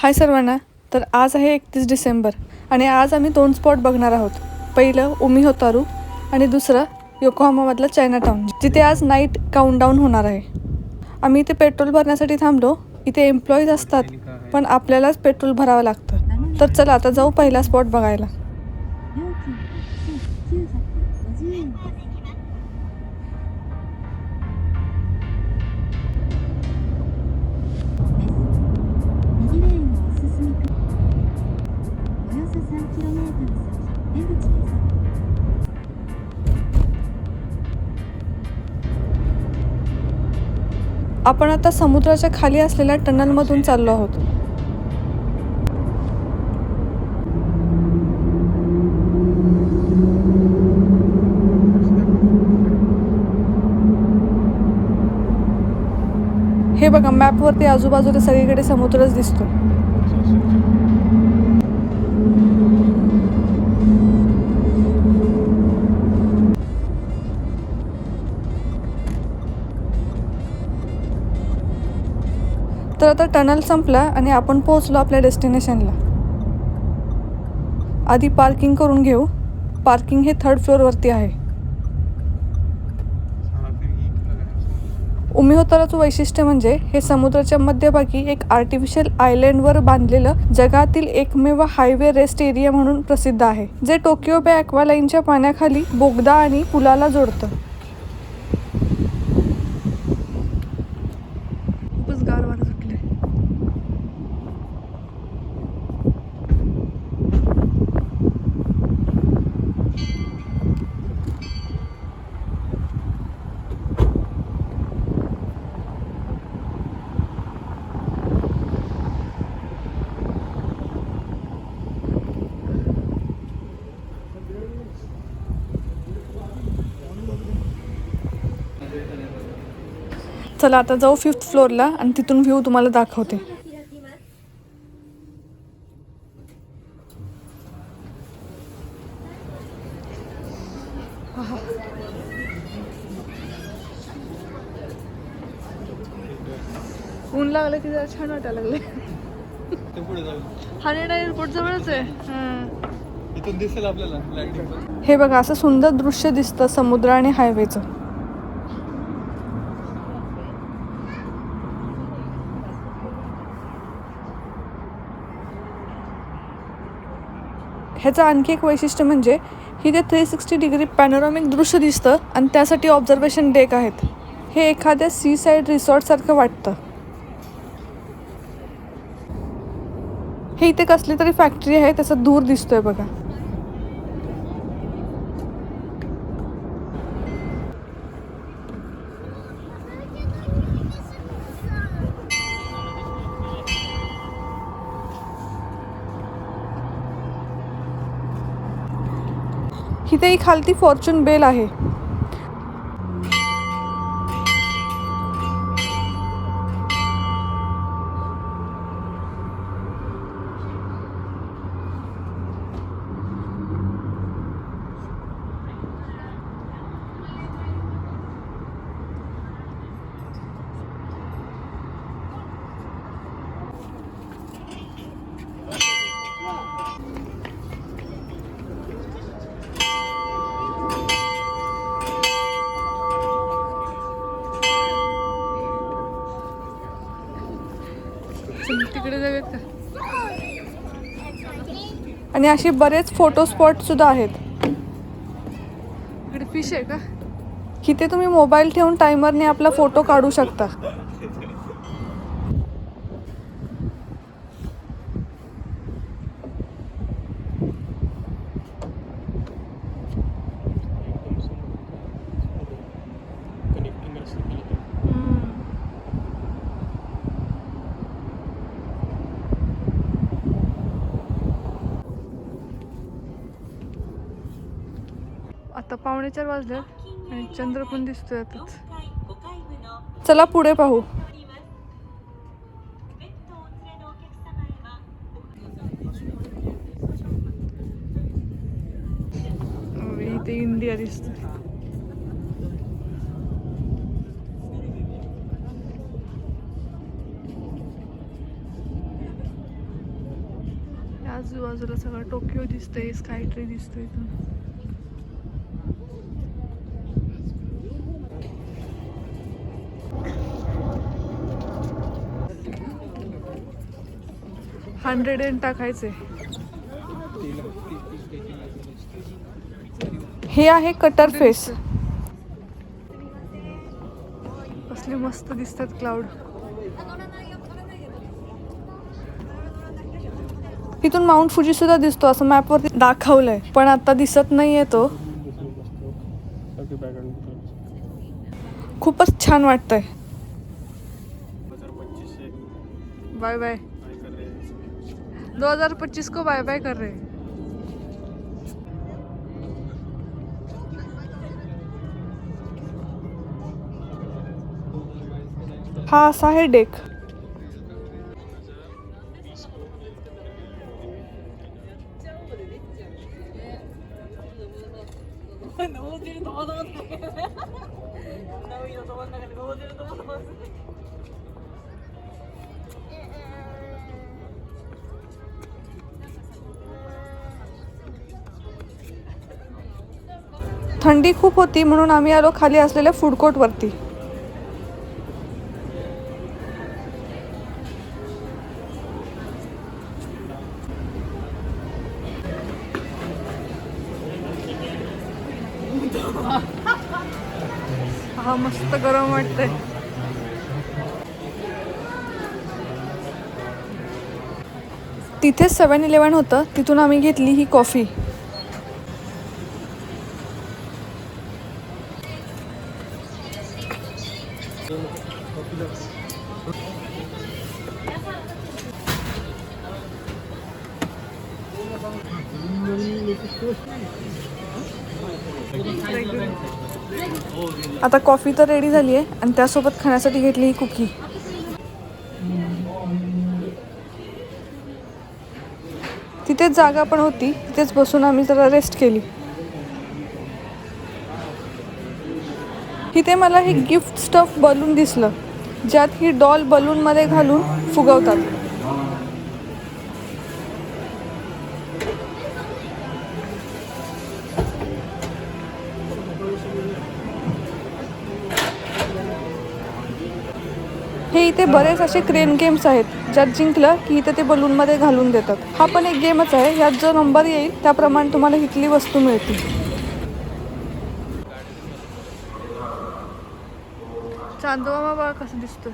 हाय सर्वांना. तर आज आहे 31 डिसेंबर आणि आज आम्ही 2 स्पॉट बघणार आहोत. पहिलं उमी होतारू आणि दुसरं योकोहामामधलं चायनाटाउन, जिथे आज नाईट काउंटडाऊन होणार आहे. आम्ही इथे पेट्रोल भरण्यासाठी थांबलो. इथे एम्प्लॉईज असतात पण आपल्यालाच पेट्रोल भरावं लागतं. तर चला आता जाऊ पहिला स्पॉट बघायला. आपण आता समुद्राच्या खाली असलेल्या टनलमधून चाललो आहोत. हे बघा, मॅपवरती आजूबाजूला सगळीकडे समुद्रच दिसतो. तर आता टनल संपला आणि आपण पोहोचलो आपल्या डेस्टिनेशनला. आधी पार्किंग करून घेऊ. पार्किंग हे 3rd फ्लोअरवरती आहे. उमी होताराचं वैशिष्ट्य म्हणजे हे समुद्राच्या मध्यभागी एक आर्टिफिशियल आयलँडवर बांधलेलं जगातील एकमेव हायवे रेस्ट एरिया म्हणून प्रसिद्ध आहे, जे टोकियो बे ॲक्वालाईनच्या पाण्याखाली बोगदा आणि पुलाला जोडतं. खूपच गार वारा सुटले. चला आता जाऊ 5th फ्लोअरला आणि तिथून व्ह्यू तुम्हाला दाखवते. ऊन लागलं की जरा छान वाटायला लागले. हानेडा एअरपोर्ट जवळच आहे. इथून दिसेल आपल्याला लाईटिंग. हे बघा, असं सुंदर दृश्य दिसतं समुद्र आणि हायवेचं. ह्याचं आणखी एक वैशिष्ट्य म्हणजे इथे 360 डिग्री पॅनोरामिक दृश्य दिसतं आणि त्यासाठी ऑब्झर्वेशन डेक आहेत. हे एखाद्या सी साईड रिसॉर्टसारखं वाटतं. हे इथे कसली तरी फॅक्टरी आहे, त्याचा धूर दिसतोय बघा. इथे ही खालती फॉर्च्यून बेल आहे. तिकडे जाऊयात का? आणि असे बरेच फोटो स्पॉट सुद्धा आहेत. इकडे फिश आहे का? इथे तुम्ही मोबाईल ठेवून टायमरने आपला फोटो काढू शकता. आता 3:45 वाजले आणि चंद्र पण दिसतोय आताच. चला पुढे पाहू. इथे इंडिया दिसतोय. आजूबाजूला सगळं टोकियो दिसतंय, स्काय ट्री दिसतोय इथून. $100 टाकायचे. हे आहे कटर फेस. कसले मस्त दिसतात क्लाउड. इथून माउंट फुजी सुद्धा दिसतो असं मॅपवरती दाखवलंय, पण आता दिसत नाहीये तो. खूपच छान वाटतंय. Bye bye. 2025 को बाय बाय कर रहे. हा असा आहे डेक. थंडी खूप होती म्हणून आम्ही आलो खाली असलेल्या फूड कोर्ट वरती. हा मस्त गरम वाटतंय. तिथे 7-Eleven होतं, तिथून आम्ही घेतली ही कॉफी. आता कॉफी तर रेडी झाली आहे आणि त्यासोबत खाण्यासाठी घेतली ही कुकी. तिथेच जागा पण होती, तिथेच बसून आम्ही जरा रेस्ट केली. इथे मला हे गिफ्ट स्टफ बलून दिसलं, ज्यात ही डॉल बलूनमध्ये घालून फुगवतात. हे इथे बरेच असे क्रेन गेम्स आहेत, ज्यात जिंकलं की इथे ते बलूनमध्ये घालून देतात. हा पण एक गेमच आहे, यात जो नंबर येईल त्याप्रमाणे तुम्हाला इथली वस्तू मिळतील. चांदोबा बघा कसं दिसतोय.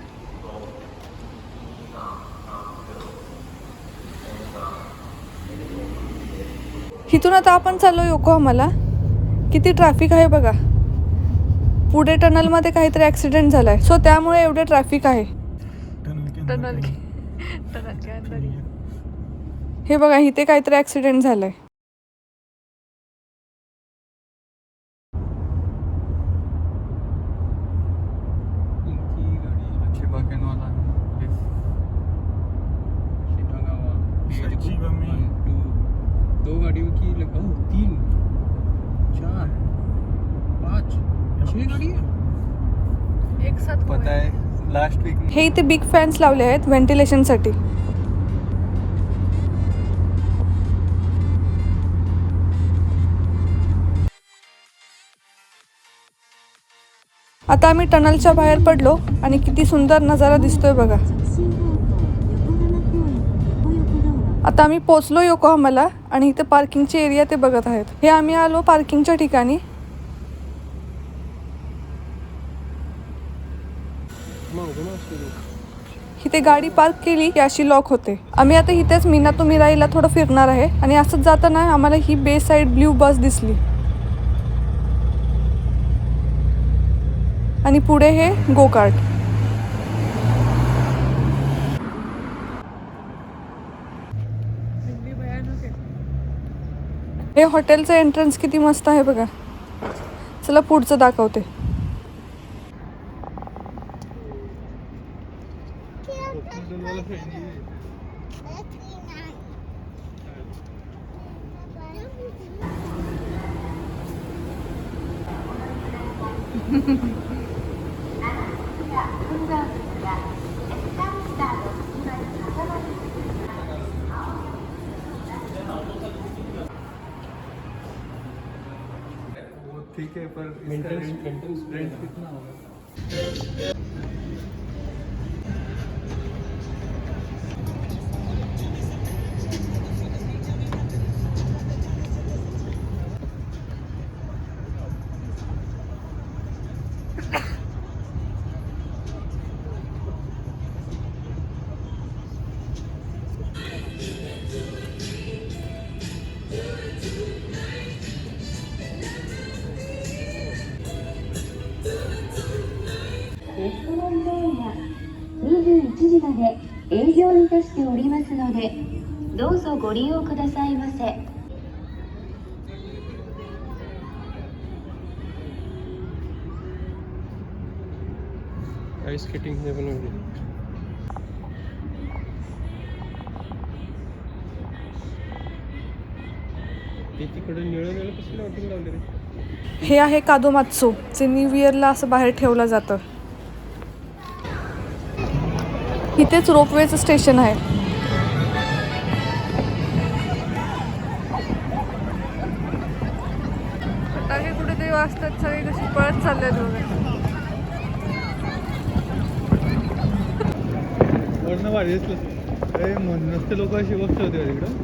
इथून आता आपण चाललो योकोहामाला. किती ट्रॅफिक आहे बघा. पुढे टनलमध्ये काहीतरी ॲक्सिडेंट झालाय, सो त्यामुळे एवढे ट्रॅफिक आहे. टनल के अंदर. हे बघा इथे काहीतरी ॲक्सिडेंट झालाय. दो गाड़ियों की 3 4 5 6 गाड़ी एक साथ पता है लास्ट वीक. हे इथे बिग फॅन्स लावले आहेत व्हेंटिलेशनसाठी. आता आम्ही टनलच्या बाहेर पडलो आणि किती सुंदर नजारा दिसतोय बघा. आता आम्ही पोचलो योकोहामाला आणि इथे पार्किंगचे एरिया ते बघत आहेत. हे आम्ही आलो पार्किंगच्या ठिकाणी. इथे गाडी पार्क केली की अशी लॉक होते. आम्ही आता इथेच मीनातो मिराईला थोडं फिरणार आहे आणि असंच जाताना आम्हाला ही बे साईड ब्ल्यू बस दिसली आणि पुढे हे गो कार्ट. हे हॉटेलचं एंट्रन्स किती मस्त आहे बघा. चला पुढचं दाखवते. ठीक है पर रेंट कितना होगा?レストランゾーンは21時まで営業いたしておりますので、どうぞご利用くださいませ。आइस स्केटिंग ने बनवली. ते तिकडे निळं निळं कसं लावून लावले रे? हे आहे कादोमात्सू, जे न्यू इयरला असं बाहेर ठेवलं जातं. इथेच रोपवेचं स्टेशन आहे. फटाके कुठेतरी वाजतात, सगळे कशी पळत चाललेत वगैरे. वरनं वाढ अरे नसते लोक अशी गोष्ट होते तिकडं.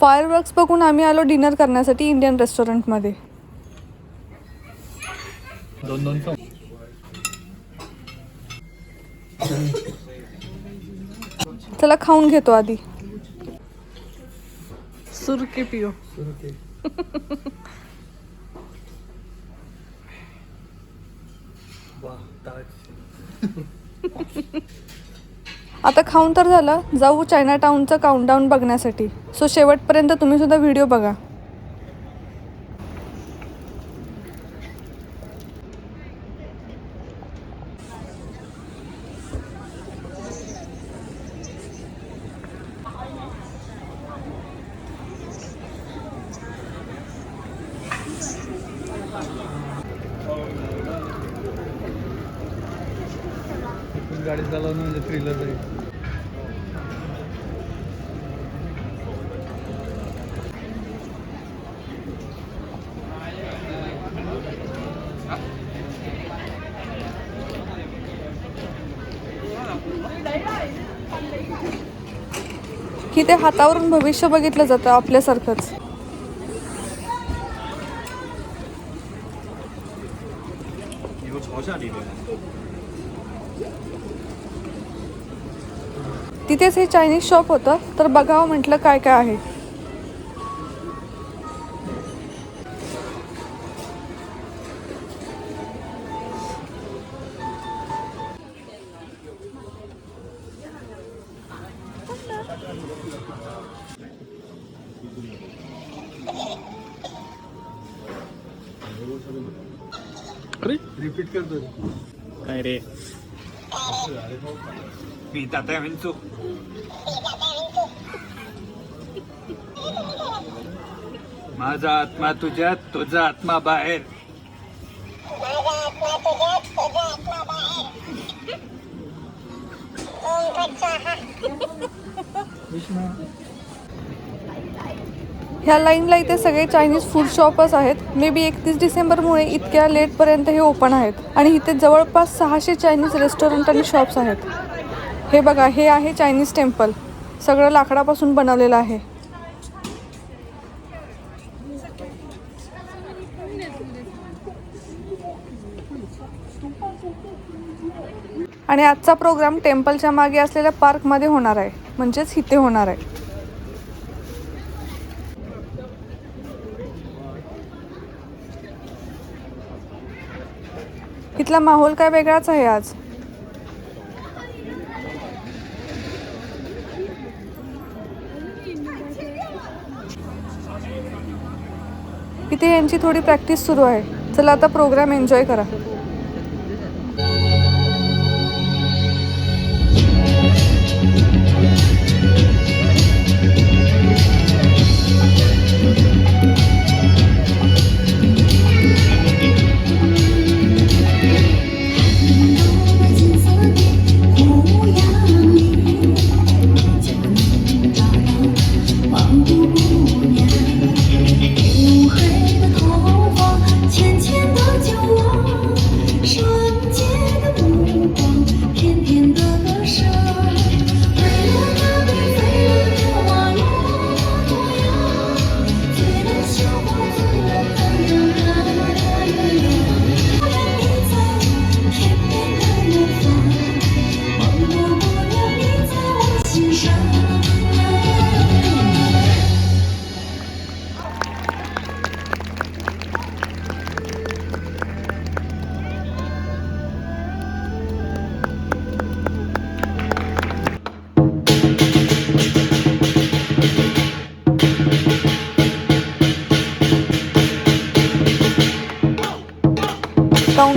फायरवर्क्स बघून आम्ही आलो डिनर करण्यासाठी इंडियन रेस्टॉरंटमध्ये. दोन चला खाऊन घेतो आधी. सुरके पिओ. आता खाऊन तर झालं, जाऊ चायना टाउनचं काउंटडाऊन बघण्यासाठी. सो शेवटपर्यंत तुम्ही सुद्धा व्हिडिओ बघा. गाडी चालवणं म्हणजे थ्रिलर आहे. की ते हातावरून भविष्य बघितलं जातं आपल्यासारखंच. तिथेच हे चायनीज शॉप होतं, तर बघावं म्हटलं काय काय आहे. अरे रिपीट करतो काय रे? मी तात्या विंचू. माझा आत्मा तुझ्यात, तुझा आत्मा बाहेर. ह्या लाईनला इथे सगळे चायनीज फूड शॉपच आहेत. मे बी 31 डिसेंबरमुळे इतक्या लेटपर्यंत हे ओपन आहेत. आणि इथे जवळपास 600 चायनीज रेस्टॉरंट आणि शॉप्स आहेत. हे बघा, हे आहे चायनीज टेम्पल. सगळं लाकडापासून बनवलेलं आहे. आणि आजचा प्रोग्राम टेम्पलच्या मागे असलेल्या पार्कमध्ये होणार आहे, म्हणजेच इथे होणार आहे. इथला माहोल काय वेगळाच आहे आज. इथे यांची थोडी प्रॅक्टिस सुरू आहे. चला आता प्रोग्राम एन्जॉय करा.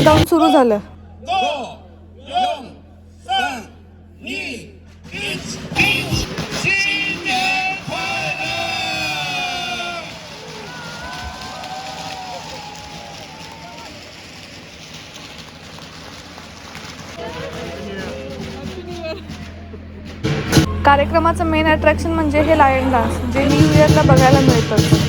काउंटडाऊन सुरू झालं. 5、4、3、2、1、新年快乐！ कार्यक्रमाचं मेन अट्रॅक्शन म्हणजे हे लायन डान्स, जे न्यू इयरला बघायला मिळतं.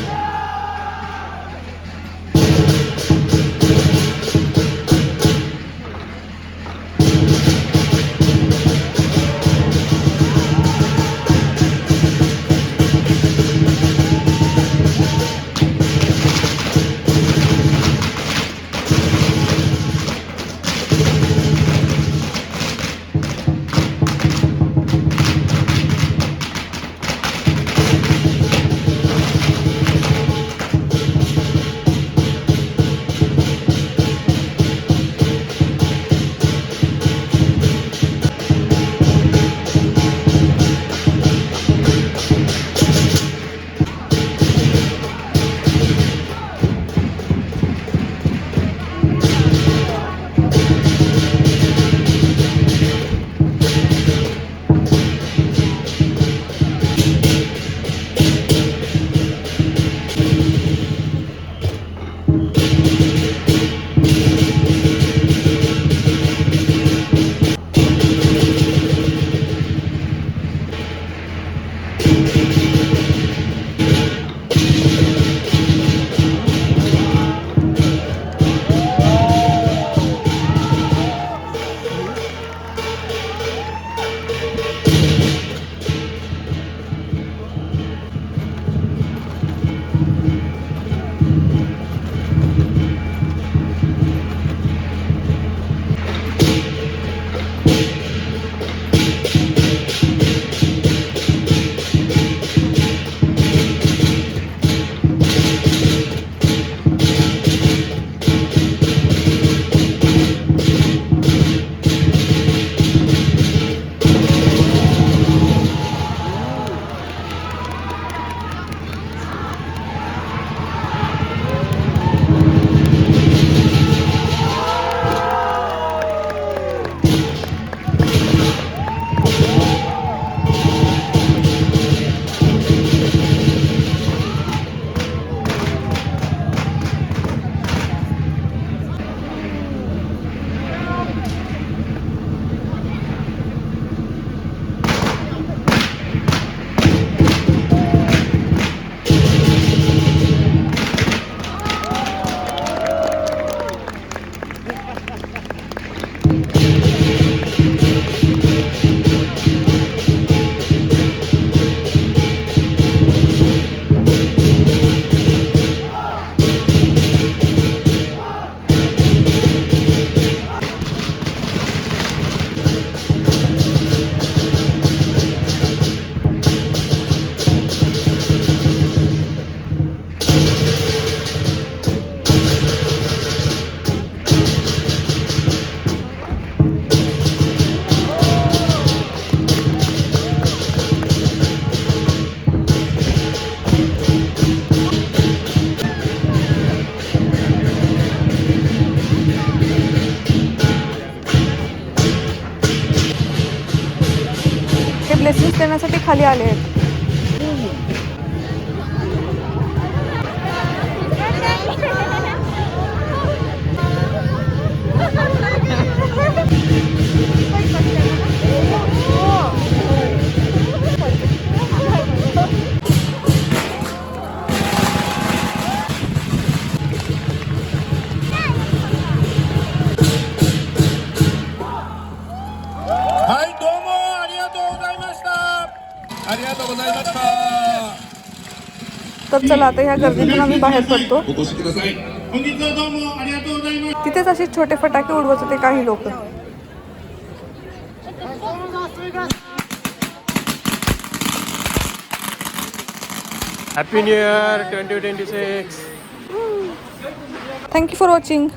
ब्लेसिंग्स देण्यासाठी खाली आले आहेत. तर चला आता ह्या गर्दीतून आम्ही बाहेर पडतो. तिथेच असे छोटे फटाके उडवत होते काही लोक. Happy new year 2026. Thank you for watching.